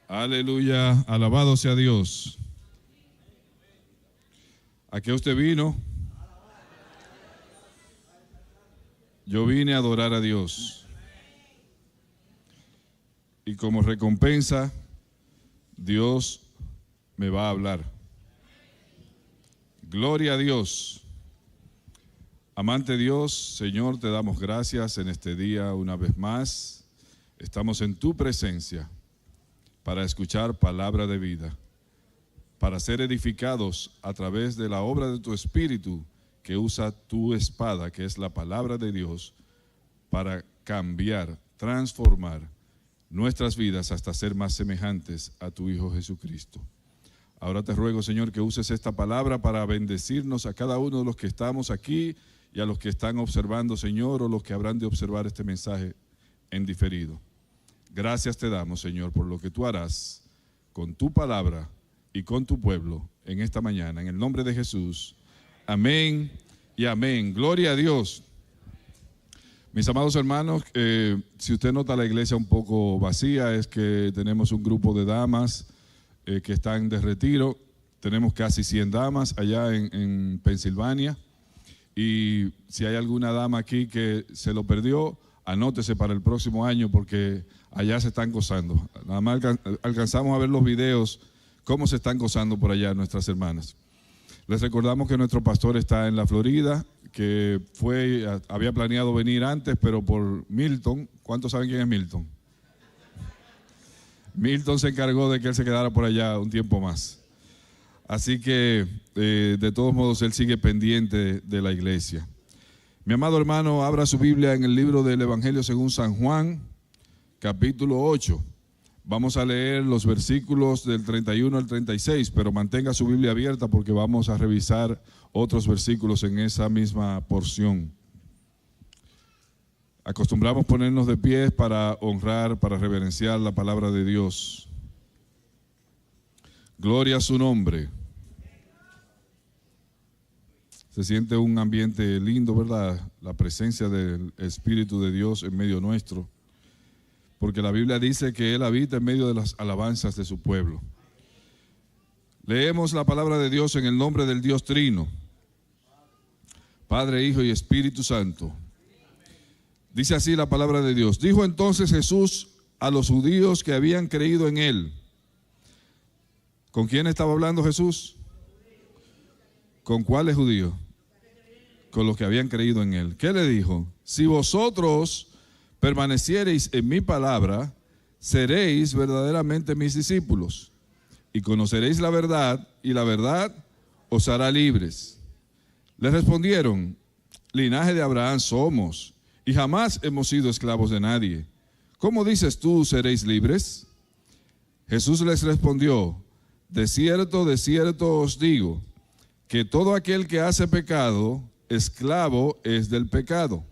Aleluya, alabado sea Dios. ¿A qué usted vino? Yo vine a adorar a Dios. Y como recompensa, Dios me va a hablar. Gloria a Dios. Amante Dios, Señor, te damos gracias en este día una vez más. Estamos en tu presencia para escuchar palabra de vida, para ser edificados a través de la obra de tu Espíritu que usa tu espada, que es la palabra de Dios, para cambiar, transformar nuestras vidas hasta ser más semejantes a tu Hijo Jesucristo. Ahora te ruego, Señor, que uses esta palabra para bendecirnos a cada uno de los que estamos aquí y a los que están observando, Señor, o los que habrán de observar este mensaje en diferido. Gracias te damos, Señor, por lo que tú harás con tu palabra y con tu pueblo en esta mañana. En el nombre de Jesús. Amén y amén. Gloria a Dios. Mis amados hermanos, si usted nota la iglesia un poco vacía, es que tenemos un grupo de damas que están de retiro. Tenemos casi 100 damas allá en Pensilvania. Y si hay alguna dama aquí que se lo perdió, anótese para el próximo año porque allá se están gozando. Nada más alcanzamos a ver los videos, cómo se están gozando por allá nuestras hermanas. Les recordamos que nuestro pastor está en la Florida, que había planeado venir antes, pero por Milton. ¿Cuántos saben quién es Milton? Milton se encargó de que él se quedara por allá un tiempo más. Así que, de todos modos, él sigue pendiente de la iglesia. Mi amado hermano, abra su Biblia en el libro del Evangelio según San Juan, capítulo 8. Vamos a leer los versículos del 31 al 36, pero mantenga su Biblia abierta porque vamos a revisar otros versículos en esa misma porción. Acostumbramos ponernos de pie para honrar, para reverenciar la palabra de Dios. Gloria a su nombre. Se siente un ambiente lindo, ¿verdad? La presencia del Espíritu de Dios en medio nuestro. Porque la Biblia dice que Él habita en medio de las alabanzas de su pueblo. Leemos la palabra de Dios en el nombre del Dios Trino, Padre, Hijo y Espíritu Santo. Dice así la palabra de Dios. Dijo entonces Jesús a los judíos que habían creído en Él. ¿Con quién estaba hablando Jesús? ¿Con cuáles judíos? Con los que habían creído en Él. ¿Qué le dijo? Si vosotros permaneciereis en mi palabra, seréis verdaderamente mis discípulos, y conoceréis la verdad, y la verdad os hará libres. Le respondieron, linaje de Abraham somos, y jamás hemos sido esclavos de nadie. ¿Cómo dices tú, seréis libres? Jesús les respondió, de cierto os digo, que todo aquel que hace pecado, esclavo es del pecado,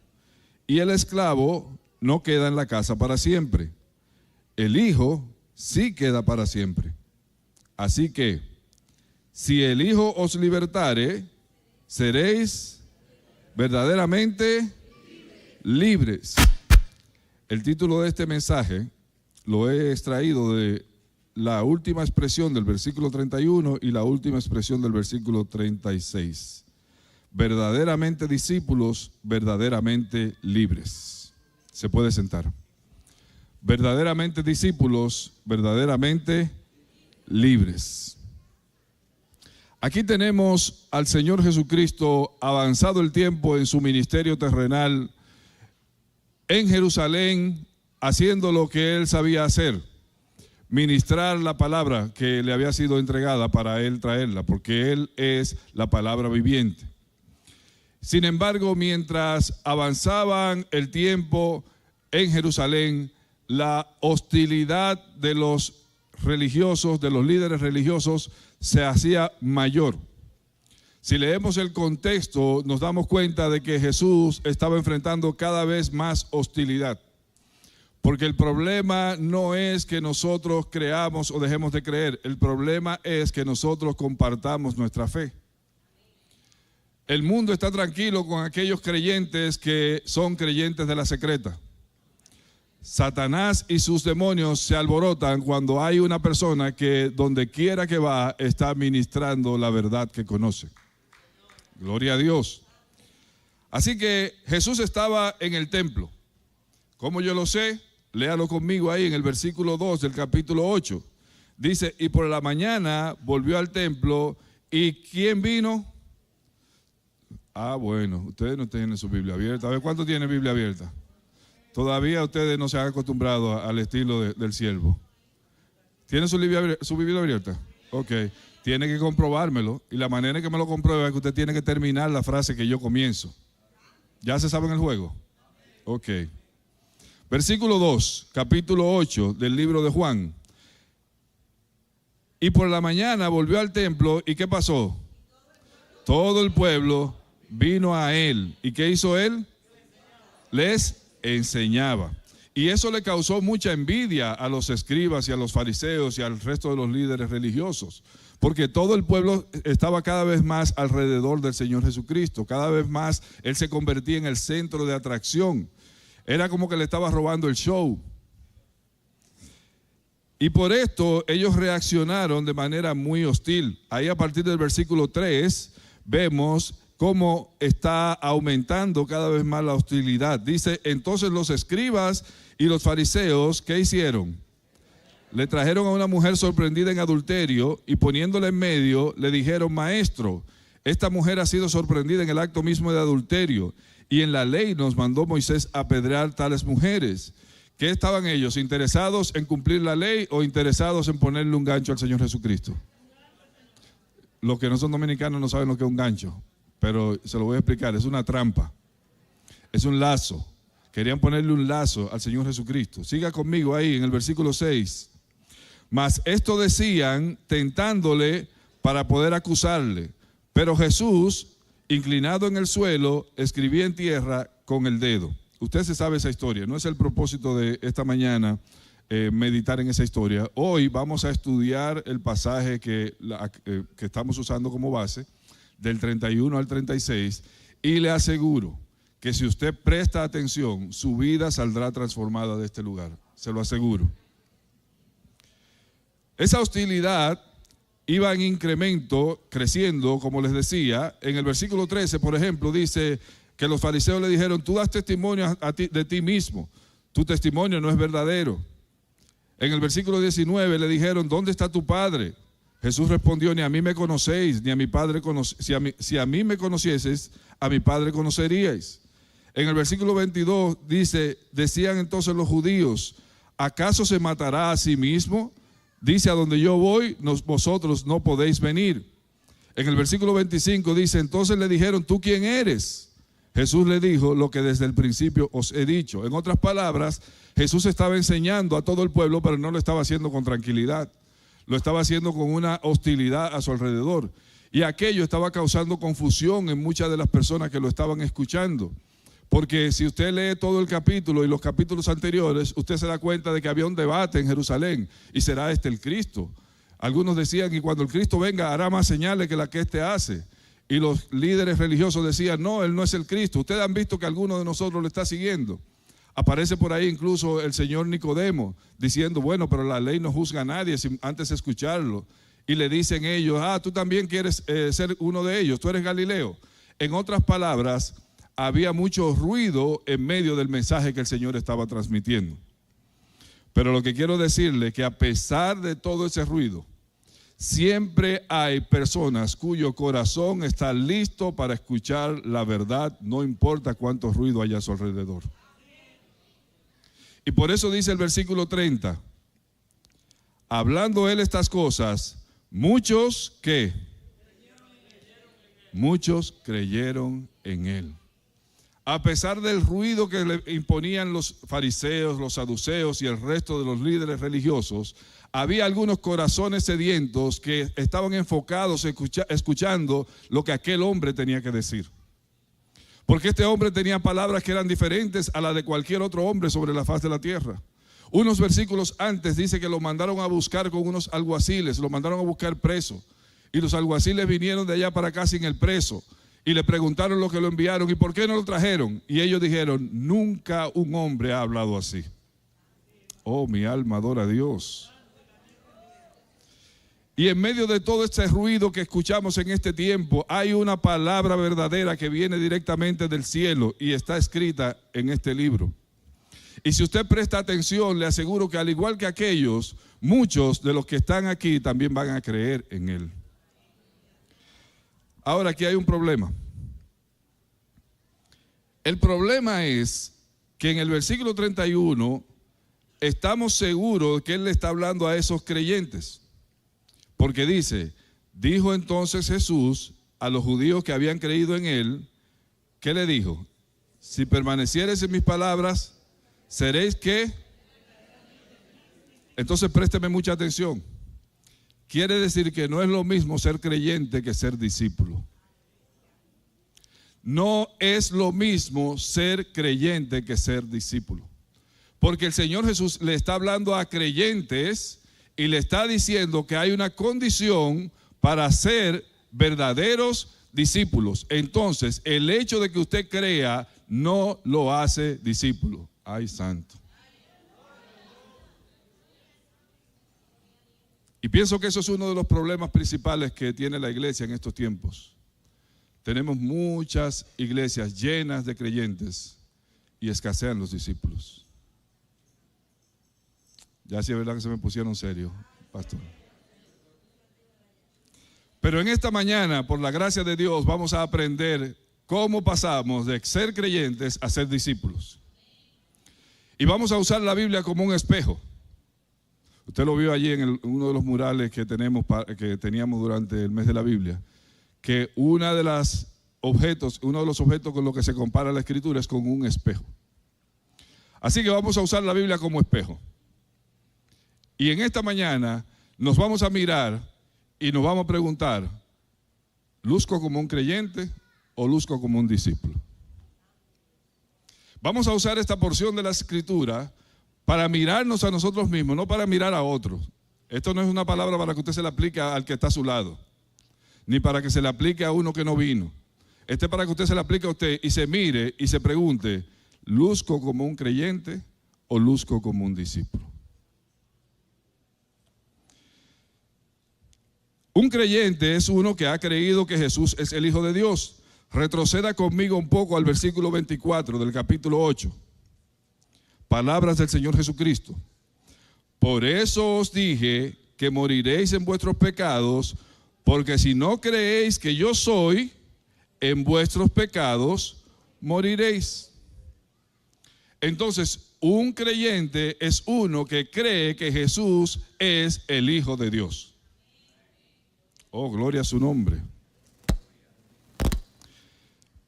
y el esclavo no queda en la casa para siempre. El Hijo sí queda para siempre. Así que, si el Hijo os libertare, seréis verdaderamente libres. El título de este mensaje lo he extraído de la última expresión del versículo 31 y la última expresión del versículo 36. Verdaderamente discípulos, verdaderamente libres. Se puede sentar. Verdaderamente discípulos, verdaderamente libres. Aquí tenemos al Señor Jesucristo avanzado el tiempo en su ministerio terrenal en Jerusalén, haciendo lo que Él sabía hacer. Ministrar la palabra que le había sido entregada para Él traerla, porque Él es la palabra viviente. Sin embargo, mientras avanzaban el tiempo en Jerusalén, la hostilidad de los religiosos, de los líderes religiosos, se hacía mayor. Si leemos el contexto, nos damos cuenta de que Jesús estaba enfrentando cada vez más hostilidad. Porque el problema no es que nosotros creamos o dejemos de creer, el problema es que nosotros compartamos nuestra fe. El mundo está tranquilo con aquellos creyentes que son creyentes de la secreta. Satanás y sus demonios se alborotan cuando hay una persona que donde quiera que va está ministrando la verdad que conoce. Gloria a Dios. Así que Jesús estaba en el templo. ¿Cómo yo lo sé? Léalo conmigo ahí en el versículo 2 del capítulo 8. Dice, y por la mañana volvió al templo, ¿y quién vino? Bueno, ustedes no tienen su Biblia abierta. A ver, ¿cuánto tienen Biblia abierta? Todavía ustedes no se han acostumbrado al estilo del siervo. ¿Tienen su Biblia abierta? Ok, tiene que comprobármelo. Y la manera en que me lo comprueba es que usted tiene que terminar la frase que yo comienzo. ¿Ya se sabe en el juego? Ok. Versículo 2, capítulo 8 del libro de Juan. Y por la mañana volvió al templo, ¿y qué pasó? Todo el pueblo vino a él. ¿Y qué hizo él? Les enseñaba. Y eso le causó mucha envidia a los escribas y a los fariseos y al resto de los líderes religiosos, porque todo el pueblo estaba cada vez más alrededor del Señor Jesucristo. Cada vez más él se convertía en el centro de atracción. Era como que le estaba robando el show. Y por esto ellos reaccionaron de manera muy hostil. Ahí a partir del versículo 3 vemos cómo está aumentando cada vez más la hostilidad. Dice, entonces los escribas y los fariseos, ¿qué hicieron? Le trajeron a una mujer sorprendida en adulterio y poniéndola en medio, le dijeron, maestro, esta mujer ha sido sorprendida en el acto mismo de adulterio y en la ley nos mandó Moisés apedrear tales mujeres. ¿Qué estaban ellos? ¿Interesados en cumplir la ley o interesados en ponerle un gancho al Señor Jesucristo? Los que no son dominicanos no saben lo que es un gancho, pero se lo voy a explicar. Es una trampa, es un lazo. Querían ponerle un lazo al Señor Jesucristo. Siga conmigo ahí en el versículo 6. Mas esto decían tentándole para poder acusarle. Pero Jesús, inclinado en el suelo, escribía en tierra con el dedo. Usted se sabe esa historia. No es el propósito de esta mañana meditar en esa historia. Hoy vamos a estudiar el pasaje que estamos usando como base, del 31 al 36, y le aseguro que si usted presta atención, su vida saldrá transformada de este lugar. Se lo aseguro. Esa hostilidad iba en incremento, creciendo, como les decía. En el versículo 13, por ejemplo, dice que los fariseos le dijeron, tú das testimonio de ti mismo, tu testimonio no es verdadero. En el versículo 19 le dijeron, ¿dónde está tu padre? Jesús respondió, ni a mí me conocéis, ni a mi padre si a mí me conocieses, a mi padre conoceríais. En el versículo 22 dice, decían entonces los judíos, ¿acaso se matará a sí mismo? Dice, a donde yo voy, vosotros no podéis venir. En el versículo 25 dice, entonces le dijeron, ¿tú quién eres? Jesús le dijo lo que desde el principio os he dicho. En otras palabras, Jesús estaba enseñando a todo el pueblo, pero no lo estaba haciendo con tranquilidad. Lo estaba haciendo con una hostilidad a su alrededor. Y aquello estaba causando confusión en muchas de las personas que lo estaban escuchando. Porque si usted lee todo el capítulo y los capítulos anteriores, usted se da cuenta de que había un debate en Jerusalén. ¿Y será este el Cristo? Algunos decían, y cuando el Cristo venga hará más señales que la que éste hace. Y los líderes religiosos decían, no, él no es el Cristo. Ustedes han visto que alguno de nosotros lo está siguiendo. Aparece por ahí incluso el señor Nicodemo diciendo, bueno, pero la ley no juzga a nadie sin antes escucharlo. Y le dicen ellos, tú también quieres ser uno de ellos, tú eres Galileo. En otras palabras, había mucho ruido en medio del mensaje que el Señor estaba transmitiendo. Pero lo que quiero decirle es que a pesar de todo ese ruido, siempre hay personas cuyo corazón está listo para escuchar la verdad, no importa cuánto ruido haya a su alrededor. Y por eso dice el versículo 30, hablando él estas cosas, muchos, ¿qué? Muchos creyeron en él. A pesar del ruido que le imponían los fariseos, los saduceos y el resto de los líderes religiosos, había algunos corazones sedientos que estaban enfocados escuchando lo que aquel hombre tenía que decir. Porque este hombre tenía palabras que eran diferentes a las de cualquier otro hombre sobre la faz de la tierra. Unos versículos antes dice que lo mandaron a buscar con unos alguaciles, lo mandaron a buscar preso. Y los alguaciles vinieron de allá para acá sin el preso. Y le preguntaron lo que lo enviaron, ¿y por qué no lo trajeron? Y ellos dijeron, nunca un hombre ha hablado así. Oh, mi alma adora a Dios. Y en medio de todo este ruido que escuchamos en este tiempo, hay una palabra verdadera que viene directamente del cielo y está escrita en este libro. Y si usted presta atención, le aseguro que al igual que aquellos, muchos de los que están aquí también van a creer en él. Ahora, aquí hay un problema. El problema es que en el versículo 31 estamos seguros que él le está hablando a esos creyentes. Porque dice, dijo entonces Jesús a los judíos que habían creído en él, ¿qué le dijo? Si permaneciereis en mis palabras, seréis ¿qué? Entonces présteme mucha atención. Quiere decir que no es lo mismo ser creyente que ser discípulo. No es lo mismo ser creyente que ser discípulo. Porque el Señor Jesús le está hablando a creyentes y le está diciendo que hay una condición para ser verdaderos discípulos. Entonces, el hecho de que usted crea no lo hace discípulo. ¡Ay, santo! Y pienso que eso es uno de los problemas principales que tiene la iglesia en estos tiempos. Tenemos muchas iglesias llenas de creyentes y escasean los discípulos. Ya sí es verdad que se me pusieron serios, pastor. Pero en esta mañana, por la gracia de Dios, vamos a aprender cómo pasamos de ser creyentes a ser discípulos. Y vamos a usar la Biblia como un espejo. Usted lo vio allí en uno de los murales que teníamos durante el mes de la Biblia, que uno de los objetos con los que se compara la Escritura es con un espejo. Así que vamos a usar la Biblia como espejo. Y en esta mañana nos vamos a mirar y nos vamos a preguntar, ¿luzco como un creyente o luzco como un discípulo? Vamos a usar esta porción de la Escritura para mirarnos a nosotros mismos, no para mirar a otros. Esto no es una palabra para que usted se la aplique al que está a su lado, ni para que se le aplique a uno que no vino. Este es para que usted se le aplique a usted y se mire y se pregunte, ¿luzco como un creyente o luzco como un discípulo? Un creyente es uno que ha creído que Jesús es el Hijo de Dios. Retroceda conmigo un poco al versículo 24 del capítulo 8. Palabras del Señor Jesucristo. Por eso os dije que moriréis en vuestros pecados, porque si no creéis que yo soy, en vuestros pecados moriréis. Entonces, un creyente es uno que cree que Jesús es el Hijo de Dios. Oh, gloria a su nombre.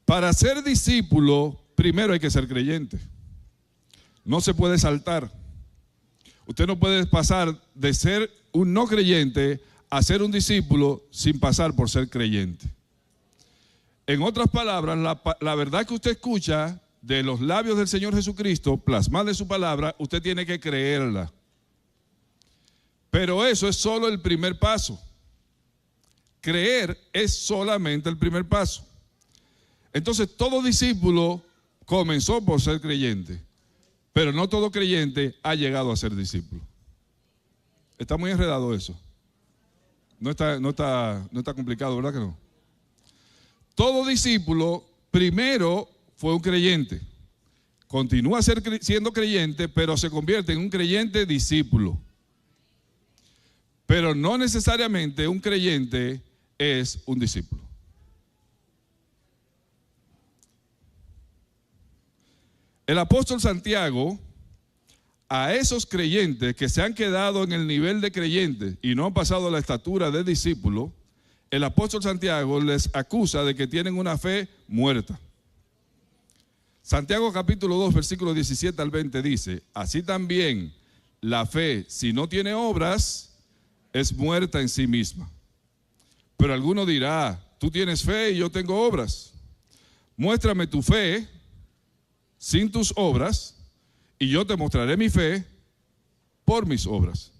Para ser discípulo, primero hay que ser creyente. No se puede saltar. Usted no puede pasar de ser un no creyente a ser un discípulo sin pasar por ser creyente. En otras palabras, la verdad que usted escucha de los labios del Señor Jesucristo, plasmada en su palabra, usted tiene que creerla. Pero eso es solo el primer paso. Creer es solamente el primer paso. Entonces, todo discípulo comenzó por ser creyente, pero no todo creyente ha llegado a ser discípulo. Está muy enredado eso. No está complicado, ¿verdad que no? Todo discípulo primero fue un creyente. Continúa siendo creyente, pero se convierte en un creyente discípulo. Pero no necesariamente un creyente es un discípulo. El apóstol Santiago, a esos creyentes que se han quedado en el nivel de creyentes y no han pasado a la estatura de discípulo, el apóstol Santiago les acusa de que tienen una fe muerta. Santiago capítulo 2, versículos 17 al 20 dice, así también la fe, si no tiene obras, es muerta en sí misma. Pero alguno dirá, tú tienes fe y yo tengo obras. Muéstrame tu fe sin tus obras y yo te mostraré mi fe por mis obras.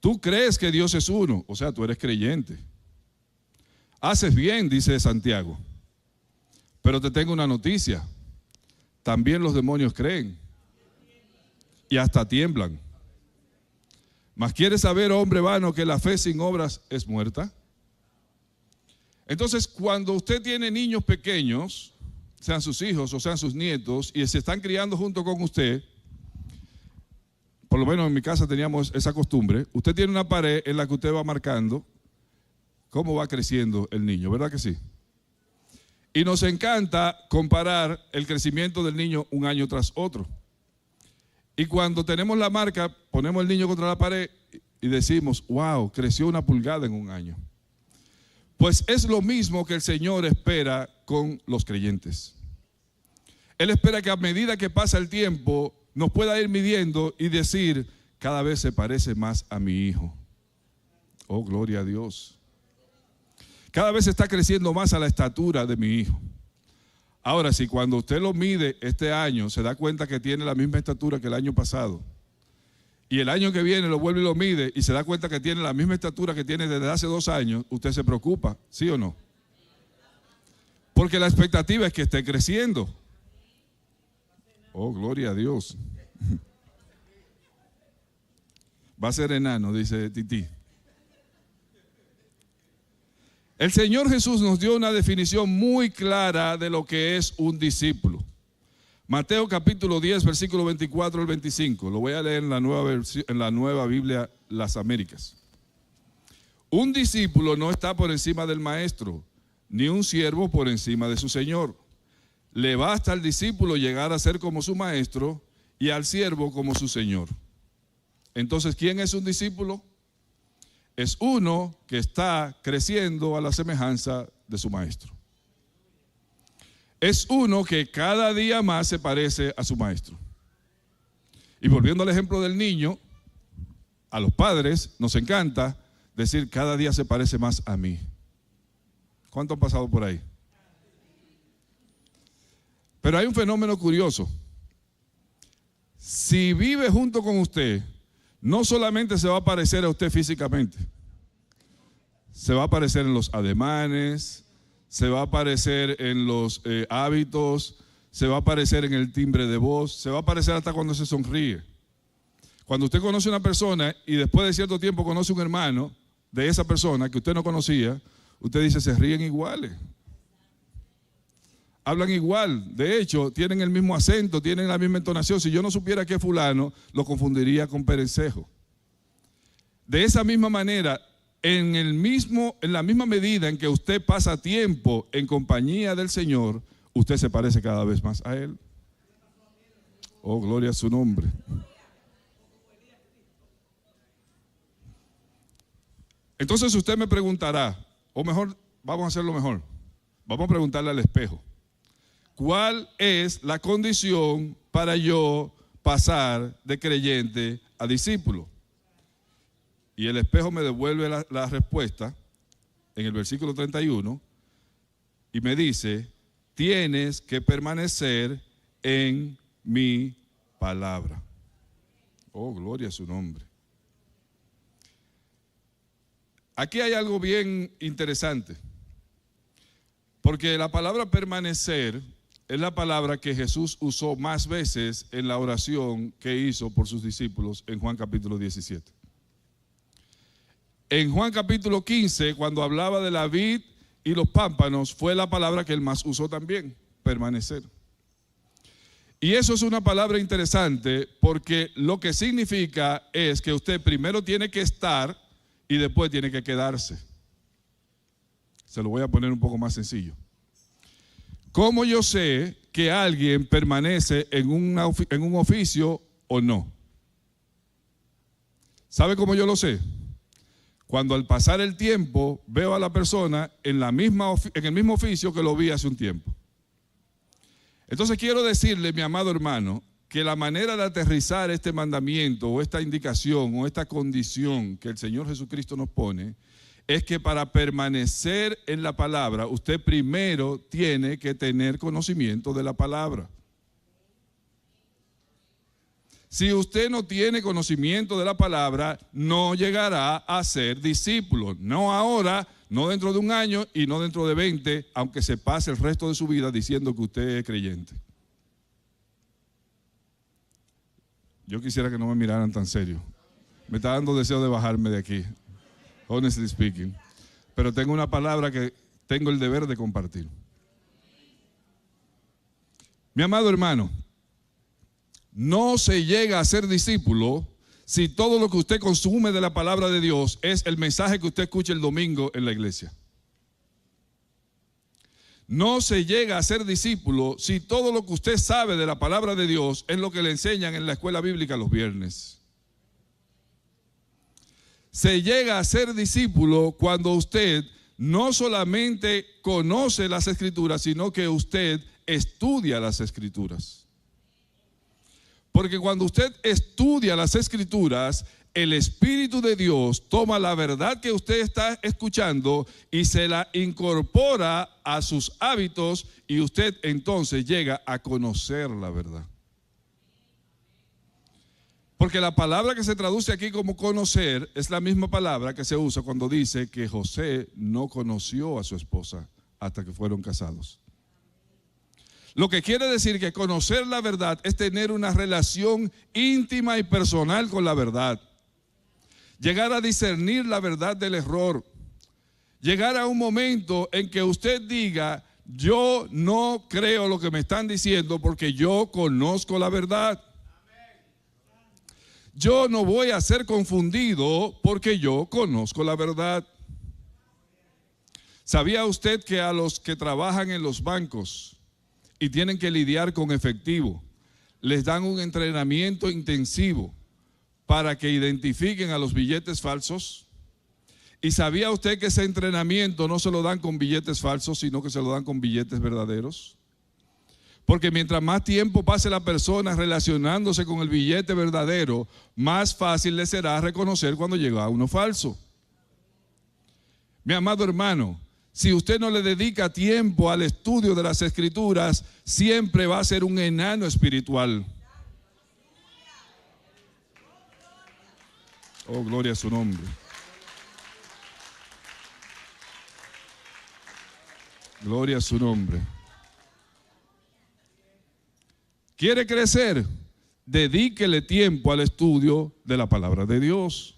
Tú crees que Dios es uno, o sea, tú eres creyente. Haces bien, dice Santiago. Pero te tengo una noticia. También los demonios creen. y hasta tiemblan. Mas ¿quieres saber, hombre vano, que la fe sin obras es muerta? Entonces, cuando usted tiene niños pequeños, sean sus hijos o sean sus nietos, y se están criando junto con usted, por lo menos en mi casa teníamos esa costumbre, usted tiene una pared en la que usted va marcando cómo va creciendo el niño, ¿verdad que sí? Y nos encanta comparar el crecimiento del niño un año tras otro. Y cuando tenemos la marca, ponemos el niño contra la pared y decimos, wow, creció 1 pulgada en un año. Pues es lo mismo que el Señor espera con los creyentes. Él espera que a medida que pasa el tiempo nos pueda ir midiendo y decir, cada vez se parece más a mi hijo. Oh, gloria a Dios. Cada vez está creciendo más a la estatura de mi hijo. Ahora, si cuando usted lo mide este año se da cuenta que tiene la misma estatura que el año pasado, y el año que viene lo vuelve y lo mide y se da cuenta que tiene la misma estatura que tiene desde hace 2 años, usted se preocupa, ¿sí o no? Porque la expectativa es que esté creciendo. Oh, gloria a Dios. Va a ser enano, dice Titi. El Señor Jesús nos dio una definición muy clara de lo que es un discípulo. Mateo capítulo 10, versículo 24 al 25. Lo voy a leer en la nueva Biblia Las Américas. Un discípulo no está por encima del maestro, ni un siervo por encima de su señor. Le basta al discípulo llegar a ser como su maestro y al siervo como su señor. Entonces, ¿quién es un discípulo? Es uno que está creciendo a la semejanza de su maestro. Es uno que cada día más se parece a su maestro. Y volviendo al ejemplo del niño, a los padres nos encanta decir cada día se parece más a mí. ¿Cuánto han pasado por ahí? Pero hay un fenómeno curioso. Si vive junto con usted, no solamente se va a parecer a usted físicamente, se va a parecer en los ademanes, se va a parecer en los hábitos, se va a parecer en el timbre de voz, se va a parecer hasta cuando se sonríe. Cuando usted conoce a una persona y después de cierto tiempo conoce a un hermano de esa persona que usted no conocía, usted dice, se ríen iguales. Hablan igual, de hecho, tienen el mismo acento, tienen la misma entonación. Si yo no supiera que es fulano, lo confundiría con perencejo. De esa misma manera, en la misma medida en que usted pasa tiempo en compañía del Señor, usted se parece cada vez más a Él. Oh, gloria a su nombre. Entonces usted me preguntará, o mejor, vamos a hacerlo mejor. Vamos a preguntarle al espejo. ¿Cuál es la condición para yo pasar de creyente a discípulo? Y el espejo me devuelve la respuesta en el versículo 31 y me dice, tienes que permanecer en mi palabra. Oh, gloria a su nombre. Aquí hay algo bien interesante, porque la palabra permanecer es la palabra que Jesús usó más veces en la oración que hizo por sus discípulos en Juan capítulo 17. En Juan capítulo 15, cuando hablaba de la vid y los pámpanos, fue la palabra que él más usó también, permanecer. Y eso es una palabra interesante porque lo que significa es que usted primero tiene que estar y después tiene que quedarse. Se lo voy a poner un poco más sencillo. ¿Cómo yo sé que alguien permanece en un oficio o no? ¿Sabe cómo yo lo sé? Cuando al pasar el tiempo veo a la persona en el mismo oficio que lo vi hace un tiempo. Entonces quiero decirle, mi amado hermano, que la manera de aterrizar este mandamiento o esta indicación o esta condición que el Señor Jesucristo nos pone es que para permanecer en la palabra, usted primero tiene que tener conocimiento de la palabra. Si usted no tiene conocimiento de la palabra, no llegará a ser discípulo. No ahora, no dentro de un año y no dentro de 20, aunque se pase el resto de su vida diciendo que usted es creyente. Yo quisiera que no me miraran tan serio. Me está dando deseo de bajarme de aquí, honestly speaking. Pero tengo una palabra que tengo el deber de compartir. Mi amado hermano, no se llega a ser discípulo si todo lo que usted consume de la palabra de Dios es el mensaje que usted escucha el domingo en la iglesia. No se llega a ser discípulo si todo lo que usted sabe de la palabra de Dios es lo que le enseñan en la escuela bíblica los viernes. Se llega a ser discípulo cuando usted no solamente conoce las Escrituras, sino que usted estudia las Escrituras. Porque cuando usted estudia las Escrituras, el Espíritu de Dios toma la verdad que usted está escuchando y se la incorpora a sus hábitos y usted entonces llega a conocer la verdad. Porque la palabra que se traduce aquí como conocer es la misma palabra que se usa cuando dice que José no conoció a su esposa hasta que fueron casados. Lo que quiere decir que conocer la verdad es tener una relación íntima y personal con la verdad. Llegar a discernir la verdad del error. Llegar a un momento en que usted diga, yo no creo lo que me están diciendo porque yo conozco la verdad. Yo no voy a ser confundido porque yo conozco la verdad. ¿Sabía usted que a los que trabajan en los bancos y tienen que lidiar con efectivo, les dan un entrenamiento intensivo para que identifiquen a los billetes falsos? ¿Y sabía usted que ese entrenamiento no se lo dan con billetes falsos, sino que se lo dan con billetes verdaderos? Porque mientras más tiempo pase la persona relacionándose con el billete verdadero, más fácil le será reconocer cuando llega uno falso. Mi amado hermano, si usted no le dedica tiempo al estudio de las Escrituras, siempre va a ser un enano espiritual. Oh, gloria a su nombre. Gloria a su nombre. ¿Quiere crecer? Dedíquele tiempo al estudio de la palabra de Dios.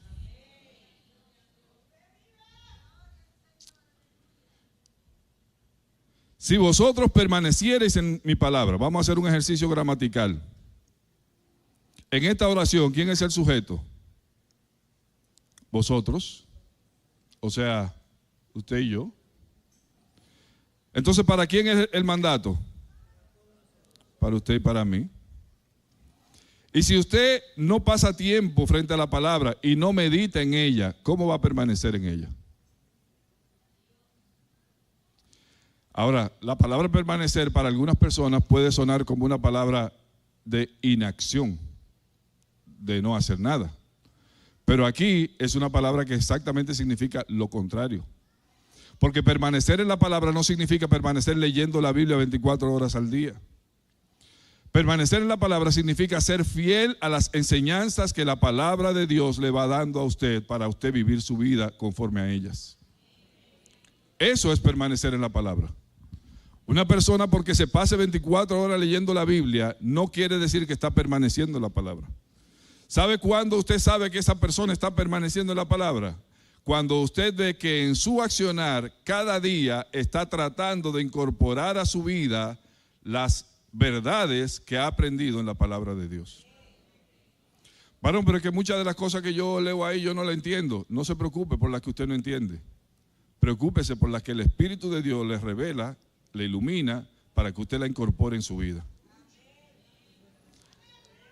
Si vosotros permaneciereis en mi palabra, vamos a hacer un ejercicio gramatical. En esta oración, ¿quién es el sujeto? Vosotros, o sea, usted y yo. Entonces, ¿para quién es el mandato? Para usted y para mí. Y si usted no pasa tiempo frente a la palabra y no medita en ella, ¿cómo va a permanecer en ella? Ahora, la palabra permanecer para algunas personas puede sonar como una palabra de inacción, de no hacer nada. Pero aquí es una palabra que exactamente significa lo contrario. Porque permanecer en la palabra no significa permanecer leyendo la Biblia 24 horas al día. Permanecer en la palabra significa ser fiel a las enseñanzas que la palabra de Dios le va dando a usted para usted vivir su vida conforme a ellas. Eso es permanecer en la palabra. Una persona porque se pase 24 horas leyendo la Biblia no quiere decir que está permaneciendo en la palabra. ¿Sabe cuándo usted sabe que esa persona está permaneciendo en la palabra? Cuando usted ve que en su accionar cada día está tratando de incorporar a su vida las verdades que ha aprendido en la palabra de Dios. Varón, pero es que muchas de las cosas que yo leo ahí yo no las entiendo. No se preocupe por las que usted no entiende. Preocúpese por las que el Espíritu de Dios le revela, le ilumina para que usted la incorpore en su vida.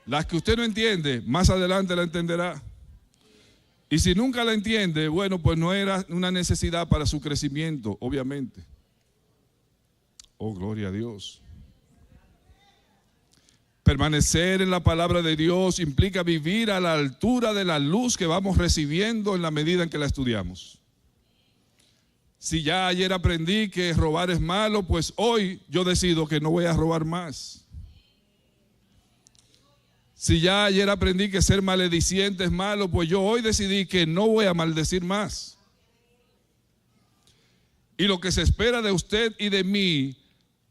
Las que usted no entiende, más adelante la entenderá. Y si nunca la entiende, bueno, pues no era una necesidad para su crecimiento, obviamente. Oh, gloria a Dios. Permanecer en la palabra de Dios implica vivir a la altura de la luz que vamos recibiendo en la medida en que la estudiamos. Si ya ayer aprendí que robar es malo, pues hoy yo decido que no voy a robar más. Si ya ayer aprendí que ser malediciente es malo, pues yo hoy decidí que no voy a maldecir más. Y lo que se espera de usted y de mí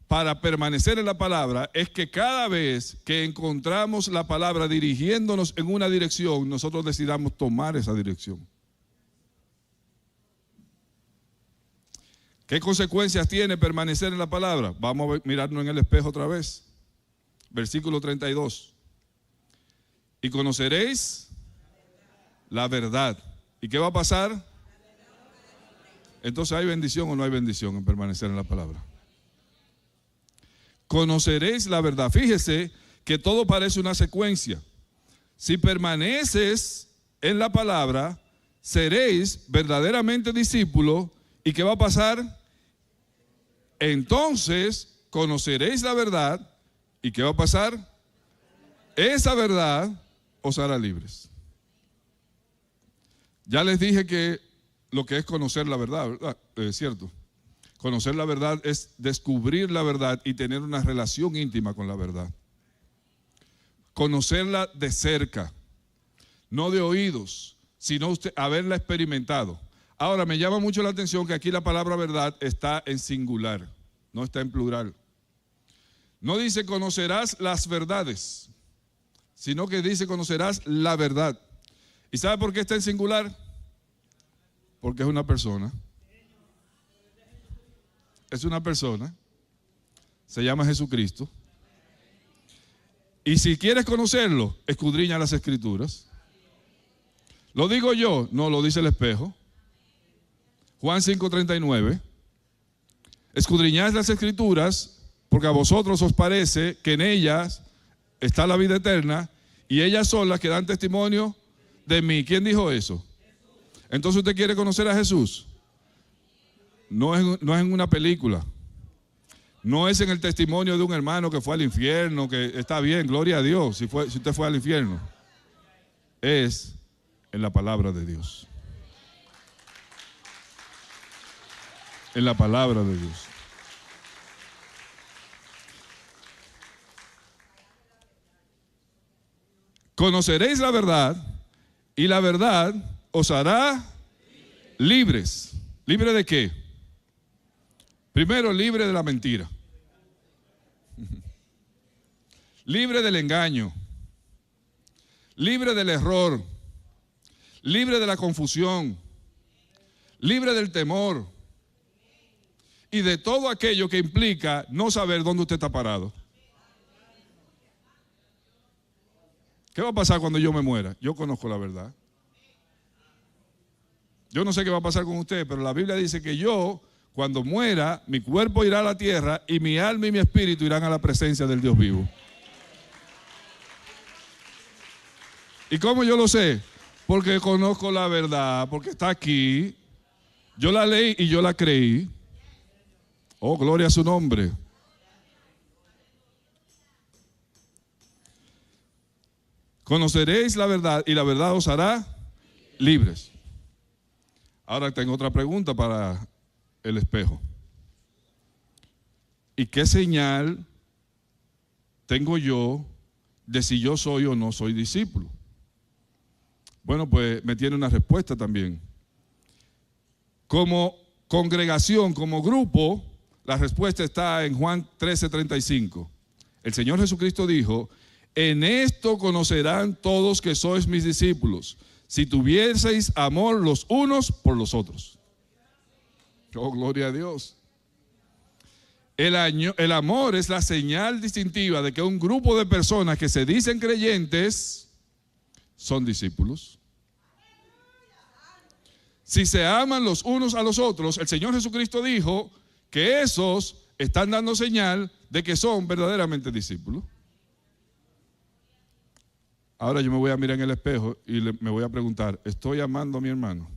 para permanecer en la palabra es que cada vez que encontramos la palabra dirigiéndonos en una dirección, nosotros decidamos tomar esa dirección. ¿Qué consecuencias tiene permanecer en la palabra? Vamos a mirarnos en el espejo otra vez. Versículo 32. Y conoceréis la verdad. ¿Y qué va a pasar? Entonces, ¿hay bendición o no hay bendición en permanecer en la palabra? Conoceréis la verdad. Fíjese que todo parece una secuencia. Si permaneces en la palabra, seréis verdaderamente discípulos. ¿Y qué va a pasar? Entonces conoceréis la verdad. ¿Y qué va a pasar? Esa verdad os hará libres. Ya les dije que lo que es conocer la verdad, ¿verdad? Es cierto. Conocer la verdad es descubrir la verdad y tener una relación íntima con la verdad. Conocerla de cerca, no de oídos, sino usted haberla experimentado. Ahora, me llama mucho la atención que aquí la palabra verdad está en singular, no está en plural. No dice conocerás las verdades, sino que dice conocerás la verdad. ¿Y sabe por qué está en singular? Porque es una persona. Es una persona, se llama Jesucristo. Y si quieres conocerlo, escudriña las Escrituras. ¿Lo digo yo? No, lo dice el espejo. Juan 5:39. Escudriñad las Escrituras, porque a vosotros os parece que en ellas está la vida eterna, y ellas son las que dan testimonio de mí. ¿Quién dijo eso? Entonces, ¿usted quiere conocer a Jesús? No es en una película, no es en el testimonio de un hermano que fue al infierno, que está bien, gloria a Dios, si usted fue al infierno. Es en la palabra de Dios. En la palabra de Dios. Conoceréis la verdad y la verdad os hará libres. ¿Libre de qué? Primero, libre de la mentira, libre del engaño, libre del error, libre de la confusión, libre del temor y de todo aquello que implica no saber dónde usted está parado. ¿Qué va a pasar cuando yo me muera? Yo conozco la verdad. Yo no sé qué va a pasar con usted, pero la Biblia dice que yo, cuando muera, mi cuerpo irá a la tierra y mi alma y mi espíritu irán a la presencia del Dios vivo. ¿Y cómo yo lo sé? Porque conozco la verdad, porque está aquí. Yo la leí y yo la creí. Oh, gloria a su nombre. Conoceréis la verdad y la verdad os hará libres. Ahora tengo otra pregunta para el espejo. ¿Y qué señal tengo yo de si yo soy o no soy discípulo? Bueno, pues me tiene una respuesta también. Como congregación, como grupo, la respuesta está en Juan 13:35. El Señor Jesucristo dijo: en esto conocerán todos que sois mis discípulos, si tuvieseis amor los unos por los otros. Oh, gloria a Dios. El amor es la señal distintiva de que un grupo de personas que se dicen creyentes son discípulos. Si se aman los unos a los otros, el Señor Jesucristo dijo que esos están dando señal de que son verdaderamente discípulos. Ahora yo me voy a mirar en el espejo y me voy a preguntar, ¿estoy amando a mi hermano?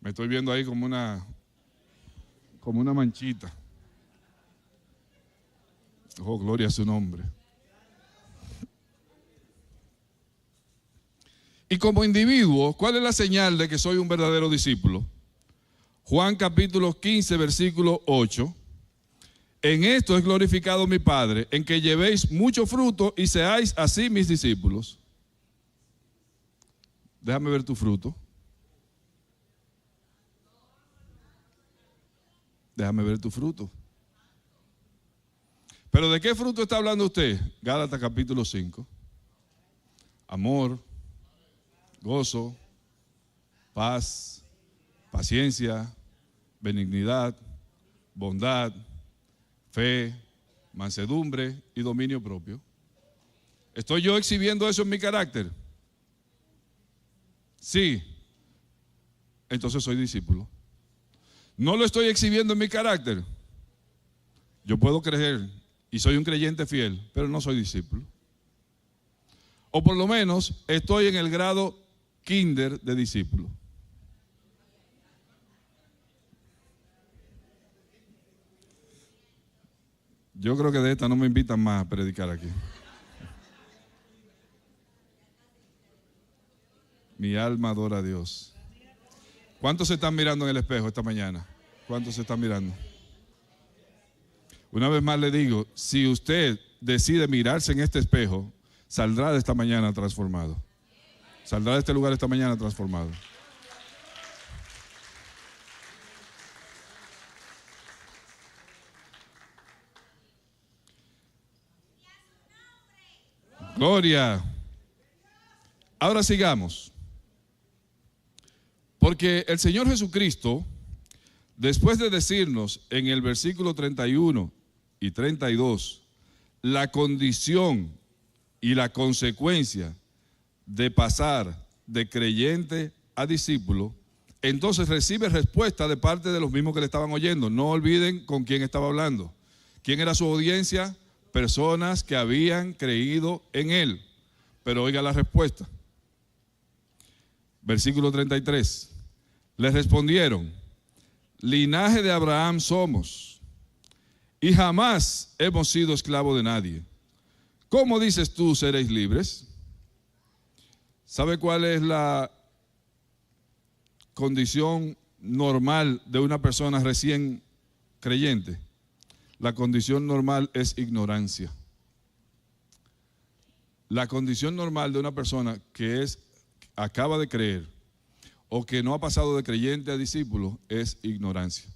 Me estoy viendo ahí como una manchita. Oh, gloria a su nombre. Y como individuo, ¿cuál es la señal de que soy un verdadero discípulo? Juan capítulo 15, versículo 8. En esto es glorificado mi Padre, en que llevéis mucho fruto y seáis así mis discípulos. Déjame ver tu fruto. Déjame ver tu fruto. ¿Pero de qué fruto está hablando usted? Gálatas capítulo 5. Amor, gozo, paz, paciencia, benignidad, bondad, fe, mansedumbre y dominio propio. ¿Estoy yo exhibiendo eso en mi carácter? Sí. Entonces soy discípulo. ¿No lo estoy exhibiendo en mi carácter? Yo puedo creer y soy un creyente fiel, pero no soy discípulo. O por lo menos estoy en el grado kinder de discípulo. Yo creo que de esta no me invitan más a predicar aquí. Mi alma adora a Dios. ¿Cuántos se están mirando en el espejo esta mañana? ¿Cuántos se están mirando? Una vez más le digo, si usted decide mirarse en este espejo, saldrá de esta mañana transformado. Saldrá de este lugar esta mañana transformado. Gloria. Ahora sigamos. Porque el Señor Jesucristo, después de decirnos en el versículo 31 y 32, la condición y la consecuencia de pasar de creyente a discípulo, entonces recibe respuesta de parte de los mismos que le estaban oyendo. No olviden con quién estaba hablando. ¿Quién era su audiencia? Personas que habían creído en él. Pero oiga la respuesta. Versículo 33. Les respondieron: linaje de Abraham somos, y jamás hemos sido esclavos de nadie. ¿Cómo dices tú seréis libres? ¿Sabe cuál es la condición normal de una persona recién creyente? La condición normal es ignorancia. La condición normal de una persona que acaba de creer o que no ha pasado de creyente a discípulo es ignorancia.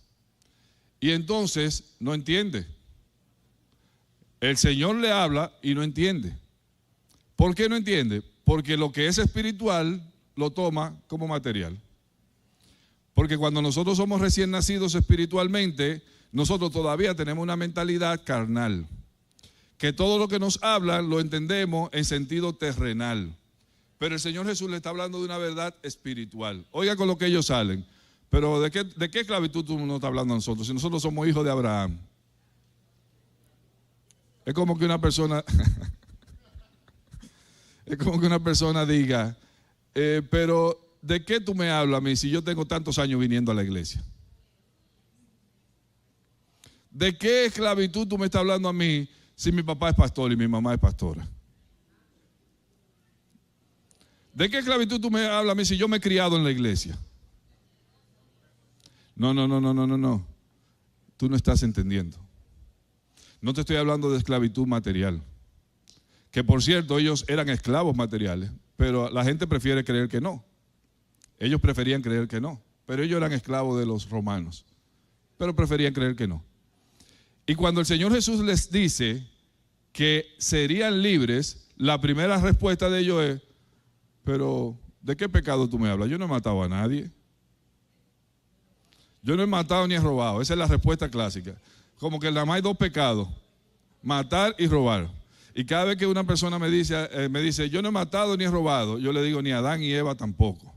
Y entonces no entiende. El Señor le habla y no entiende. ¿Por qué no entiende? Porque lo que es espiritual lo toma como material. Porque cuando nosotros somos recién nacidos espiritualmente, nosotros todavía tenemos una mentalidad carnal. Que todo lo que nos hablan lo entendemos en sentido terrenal. Pero el Señor Jesús le está hablando de una verdad espiritual. Oiga con lo que ellos salen. Pero ¿de qué esclavitud tú no estás hablando a nosotros? Si nosotros somos hijos de Abraham. Es como que una persona es como que una persona diga, pero ¿de qué tú me hablas a mí si yo tengo tantos años viniendo a la iglesia? ¿De qué esclavitud tú me estás hablando a mí si mi papá es pastor y mi mamá es pastora? ¿De qué esclavitud tú me hablas a mí si yo me he criado en la iglesia? No. Tú no estás entendiendo. No te estoy hablando de esclavitud material. Que por cierto, ellos eran esclavos materiales, pero la gente prefiere creer que no. Ellos preferían creer que no, pero ellos eran esclavos de los romanos, pero preferían creer que no. Y cuando el Señor Jesús les dice que serían libres, la primera respuesta de ellos es: pero ¿de qué pecado tú me hablas? Yo no he matado a nadie. Yo no he matado ni he robado. Esa es la respuesta clásica. Como que nada más hay dos pecados: matar y robar. Y cada vez que una persona me dice, yo no he matado ni he robado, yo le digo, ni Adán y Eva tampoco.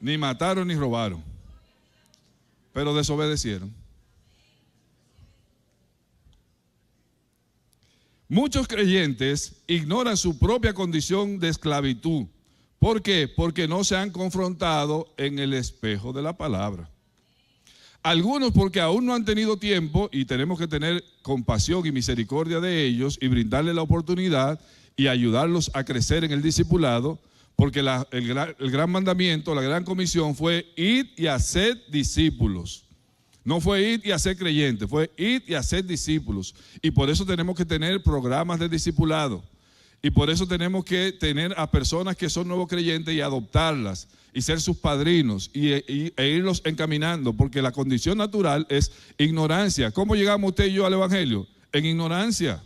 Ni mataron ni robaron. Pero desobedecieron. Muchos creyentes ignoran su propia condición de esclavitud. ¿Por qué? Porque no se han confrontado en el espejo de la palabra. Algunos porque aún no han tenido tiempo, y tenemos que tener compasión y misericordia de ellos y brindarles la oportunidad y ayudarlos a crecer en el discipulado, porque el gran mandamiento, la gran comisión fue ir y hacer discípulos. No fue ir y hacer creyentes, fue ir y hacer discípulos. Y por eso tenemos que tener programas de discipulado. Y por eso tenemos que tener a personas que son nuevos creyentes y adoptarlas y ser sus padrinos e irlos encaminando, porque la condición natural es ignorancia. ¿Cómo llegamos usted y yo al evangelio? En ignorancia.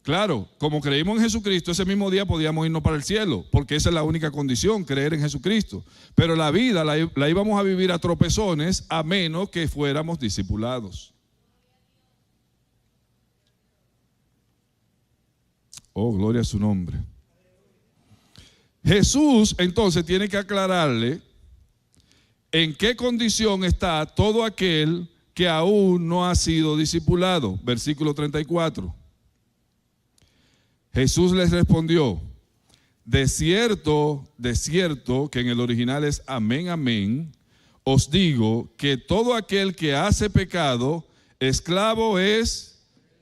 Claro, como creímos en Jesucristo, ese mismo día podíamos irnos para el cielo, porque esa es la única condición, creer en Jesucristo. Pero la vida la íbamos a vivir a tropezones, a menos que fuéramos discipulados. Oh, gloria a su nombre. Jesús entonces tiene que aclararle en qué condición está todo aquel que aún no ha sido discipulado. Versículo 34. Jesús les respondió: de cierto, que en el original es amén, amén, os digo que todo aquel que hace pecado, esclavo es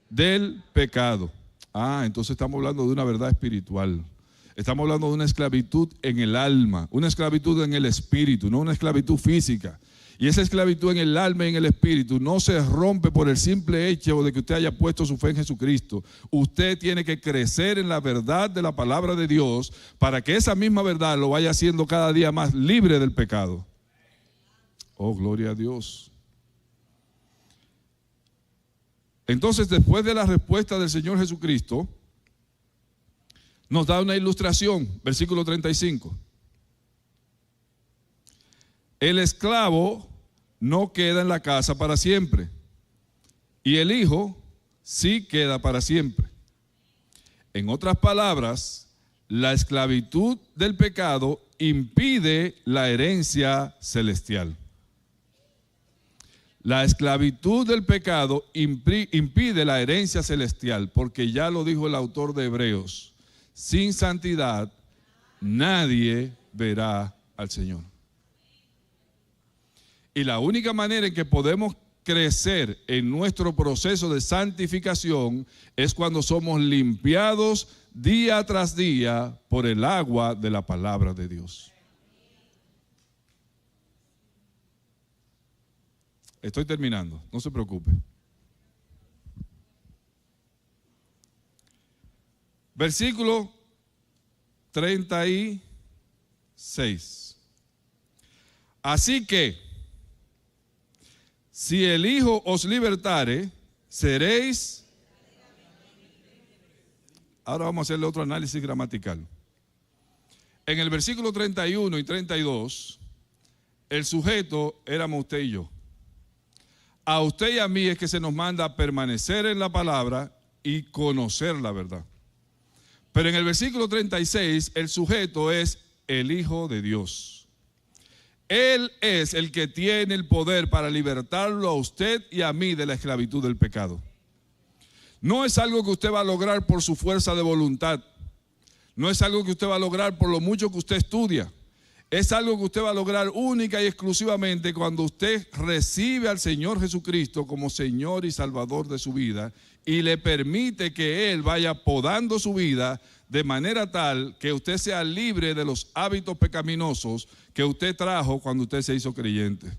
del pecado. Entonces estamos hablando de una verdad espiritual. Estamos hablando de una esclavitud en el alma, una esclavitud en el espíritu, no una esclavitud física. Y esa esclavitud en el alma y en el espíritu no se rompe por el simple hecho de que usted haya puesto su fe en Jesucristo. Usted tiene que crecer en la verdad de la palabra de Dios para que esa misma verdad lo vaya haciendo cada día más libre del pecado. Oh, gloria a Dios. Entonces, después de la respuesta del Señor Jesucristo, nos da una ilustración, versículo 35. El esclavo no queda en la casa para siempre, y el hijo sí queda para siempre. En otras palabras, la esclavitud del pecado impide la herencia celestial. La esclavitud del pecado impide la herencia celestial, porque ya lo dijo el autor de Hebreos: sin santidad nadie verá al Señor. Y la única manera en que podemos crecer en nuestro proceso de santificación es cuando somos limpiados día tras día por el agua de la palabra de Dios. Estoy terminando, no se preocupe. Versículo 36. Así que, si el Hijo os libertare, seréis. Ahora vamos a hacerle otro análisis gramatical. En el versículo 31 y 32, el sujeto éramos usted y yo. A usted y a mí es que se nos manda a permanecer en la palabra y conocer la verdad. Pero en el versículo 36, el sujeto es el Hijo de Dios. Él es el que tiene el poder para libertarlo a usted y a mí de la esclavitud del pecado. No es algo que usted va a lograr por su fuerza de voluntad. No es algo que usted va a lograr por lo mucho que usted estudia. Es algo que usted va a lograr única y exclusivamente cuando usted recibe al Señor Jesucristo como Señor y Salvador de su vida y le permite que Él vaya podando su vida de manera tal que usted sea libre de los hábitos pecaminosos que usted trajo cuando usted se hizo creyente.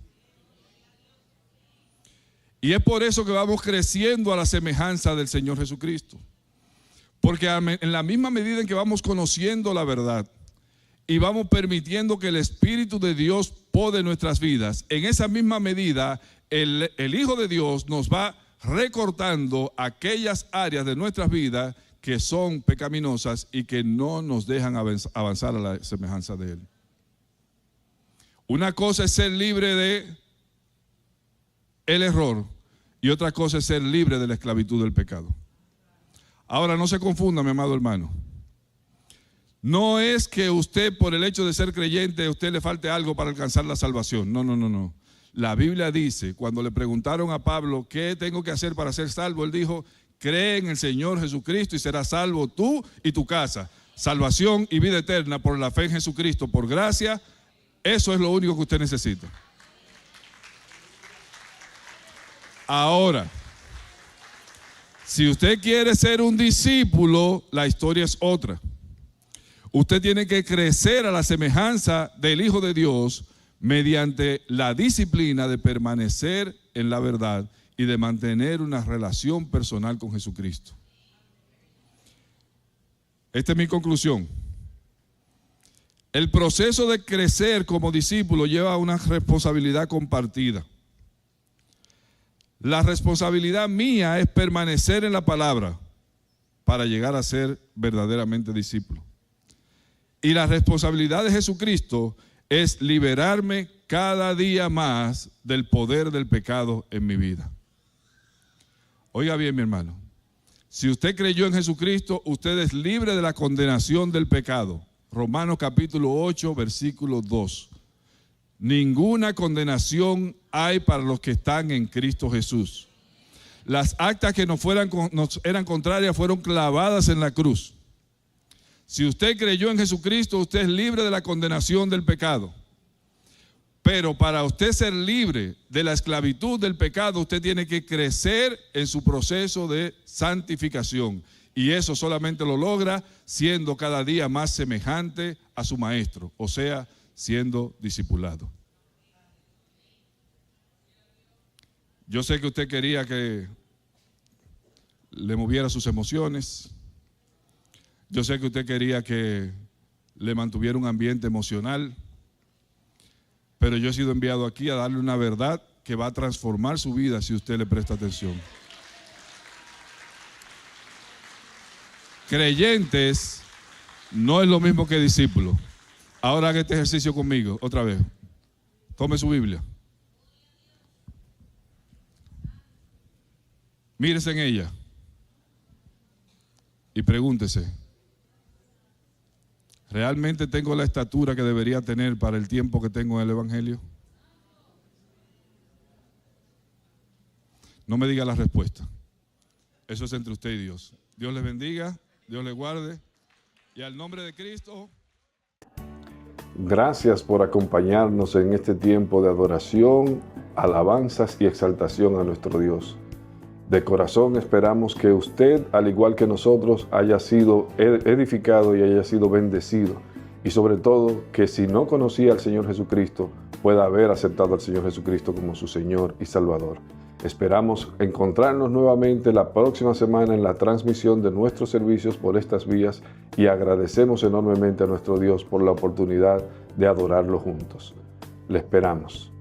Y es por eso que vamos creciendo a la semejanza del Señor Jesucristo. Porque en la misma medida en que vamos conociendo la verdad y vamos permitiendo que el Espíritu de Dios pode nuestras vidas, en esa misma medida el Hijo de Dios nos va recortando aquellas áreas de nuestras vidas que son pecaminosas y que no nos dejan avanzar a la semejanza de Él. Una cosa es ser libre de el error y otra cosa es ser libre de la esclavitud del pecado. Ahora no se confunda, mi amado hermano. No es que usted por el hecho de ser creyente a usted le falte algo para alcanzar la salvación. No. La Biblia dice, cuando le preguntaron a Pablo ¿qué tengo que hacer para ser salvo? Él dijo: cree en el Señor Jesucristo y serás salvo tú y tu casa. Salvación y vida eterna por la fe en Jesucristo, por gracia. Eso es lo único que usted necesita. Ahora, si usted quiere ser un discípulo, la historia es otra. Usted tiene que crecer a la semejanza del Hijo de Dios mediante la disciplina de permanecer en la verdad y de mantener una relación personal con Jesucristo. Esta es mi conclusión. El proceso de crecer como discípulo lleva a una responsabilidad compartida. La responsabilidad mía es permanecer en la palabra para llegar a ser verdaderamente discípulo. Y la responsabilidad de Jesucristo es liberarme cada día más del poder del pecado en mi vida. Oiga bien, mi hermano, si usted creyó en Jesucristo, usted es libre de la condenación del pecado. Romanos capítulo 8, versículo 2. Ninguna condenación hay para los que están en Cristo Jesús. Las actas que nos eran contrarias fueron clavadas en la cruz. Si usted creyó en Jesucristo, usted es libre de la condenación del pecado. Pero para usted ser libre de la esclavitud del pecado, usted tiene que crecer en su proceso de santificación. Y eso solamente lo logra siendo cada día más semejante a su maestro, o sea, siendo discipulado. Yo sé que usted quería que le moviera sus emociones. Yo sé que usted quería que le mantuviera un ambiente emocional. Pero yo he sido enviado aquí a darle una verdad que va a transformar su vida si usted le presta atención. Creyentes no es lo mismo que discípulos. Ahora haga este ejercicio conmigo, otra vez. Tome su Biblia. Mírese en ella. Y pregúntese, ¿realmente tengo la estatura que debería tener para el tiempo que tengo en el Evangelio? No me diga la respuesta. Eso es entre usted y Dios. Dios les bendiga, Dios les guarde. Y al nombre de Cristo. Gracias por acompañarnos en este tiempo de adoración, alabanzas y exaltación a nuestro Dios. De corazón esperamos que usted, al igual que nosotros, haya sido edificado y haya sido bendecido. Y sobre todo, que si no conocía al Señor Jesucristo, pueda haber aceptado al Señor Jesucristo como su Señor y Salvador. Esperamos encontrarnos nuevamente la próxima semana en la transmisión de nuestros servicios por estas vías y agradecemos enormemente a nuestro Dios por la oportunidad de adorarlo juntos. Le esperamos.